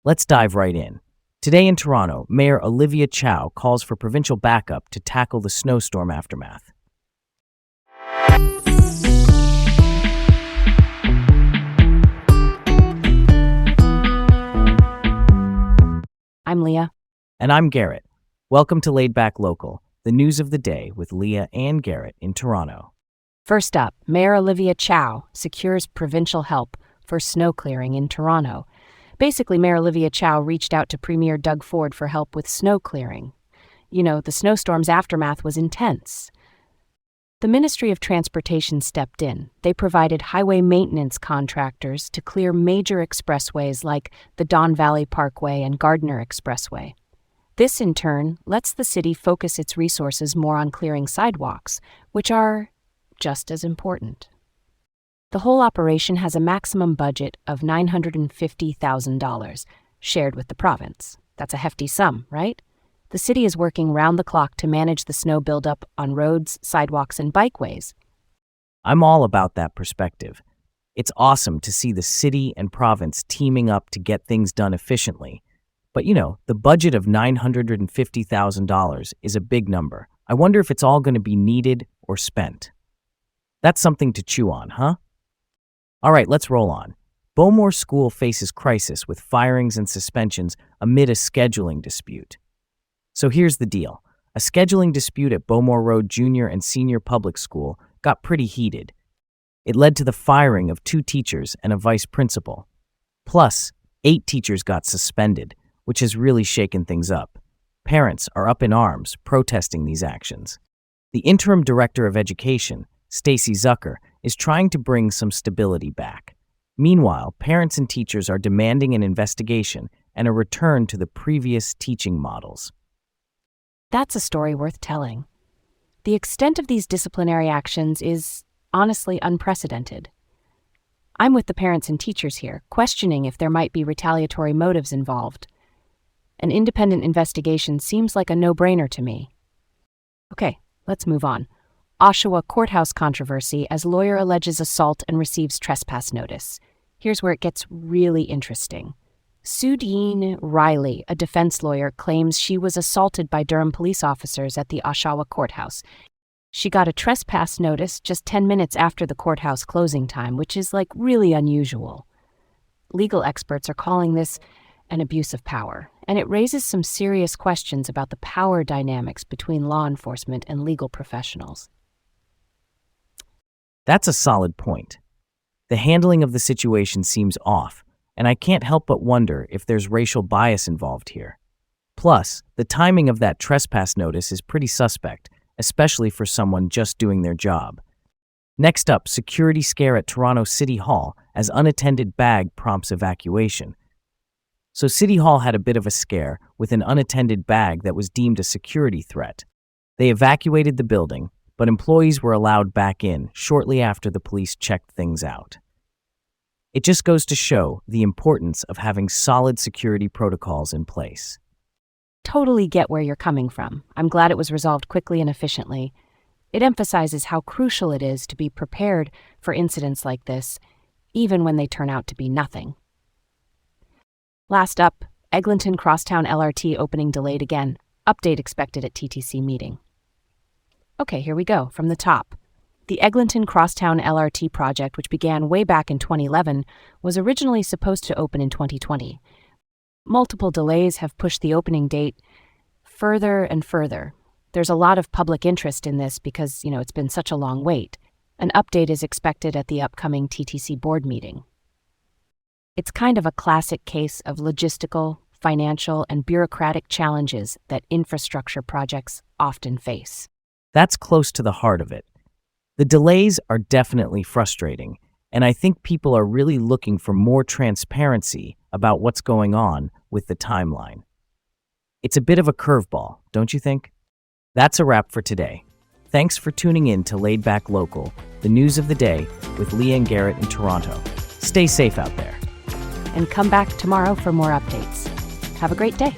Let's dive right in. Today in Toronto, Mayor Olivia Chow calls for provincial backup to tackle the snowstorm aftermath. I'm Leah. And I'm Garrett. Welcome to Laid Back Local, the news of the day with Leah and Garrett in Toronto. First up, Mayor Olivia Chow secures provincial help for snow clearing in Toronto. Basically, Mayor Olivia Chow reached out to Premier Doug Ford for help with snow clearing. The snowstorm's aftermath was intense. The Ministry of Transportation stepped in. They provided highway maintenance contractors to clear major expressways like the Don Valley Parkway and Gardiner Expressway. This, in turn, lets the city focus its resources more on clearing sidewalks, which are just as important. The whole operation has a maximum budget of $950,000, shared with the province. That's a hefty sum, right? The city is working round the clock to manage the snow buildup on roads, sidewalks, and bikeways. I'm all about that perspective. It's awesome to see the city and province teaming up to get things done efficiently. But the budget of $950,000 is a big number. I wonder if it's all going to be needed or spent. That's something to chew on, huh? All right, let's roll on. Bowmore School faces crisis with firings and suspensions amid a scheduling dispute. So here's the deal. A scheduling dispute at Bowmore Road Junior and Senior Public School got pretty heated. It led to the firing of 2 teachers and a vice principal. Plus, 8 teachers got suspended, which has really shaken things up. Parents are up in arms protesting these actions. The interim director of education, Stacy Zucker, is trying to bring some stability back. Meanwhile, parents and teachers are demanding an investigation and a return to the previous teaching models. That's a story worth telling. The extent of these disciplinary actions is honestly unprecedented. I'm with the parents and teachers here, questioning if there might be retaliatory motives involved. An independent investigation seems like a no-brainer to me. Okay, let's move on. Oshawa courthouse controversy as lawyer alleges assault and receives trespass notice. Here's where it gets really interesting. Sudeen Riley, a defense lawyer, claims she was assaulted by Durham police officers at the Oshawa courthouse. She got a trespass notice just 10 minutes after the courthouse closing time, which is really unusual. Legal experts are calling this an abuse of power, and it raises some serious questions about the power dynamics between law enforcement and legal professionals. That's a solid point. The handling of the situation seems off, and I can't help but wonder if there's racial bias involved here. Plus, the timing of that trespass notice is pretty suspect, especially for someone just doing their job. Next up, security scare at Toronto City Hall as unattended bag prompts evacuation. So City Hall had a bit of a scare with an unattended bag that was deemed a security threat. They evacuated the building, but employees were allowed back in shortly after the police checked things out. It just goes to show the importance of having solid security protocols in place. Totally get where you're coming from. I'm glad it was resolved quickly and efficiently. It emphasizes how crucial it is to be prepared for incidents like this, even when they turn out to be nothing. Last up, Eglinton Crosstown LRT opening delayed again. Update expected at TTC meeting. Okay, here we go, from the top. The Eglinton Crosstown LRT project, which began way back in 2011, was originally supposed to open in 2020. Multiple delays have pushed the opening date further and further. There's a lot of public interest in this because, it's been such a long wait. An update is expected at the upcoming TTC board meeting. It's kind of a classic case of logistical, financial, and bureaucratic challenges that infrastructure projects often face. That's close to the heart of it. The delays are definitely frustrating, and I think people are really looking for more transparency about what's going on with the timeline. It's a bit of a curveball, don't you think? That's a wrap for today. Thanks for tuning in to Laid Back Local, the news of the day with Leah and Garrett in Toronto. Stay safe out there. And come back tomorrow for more updates. Have a great day.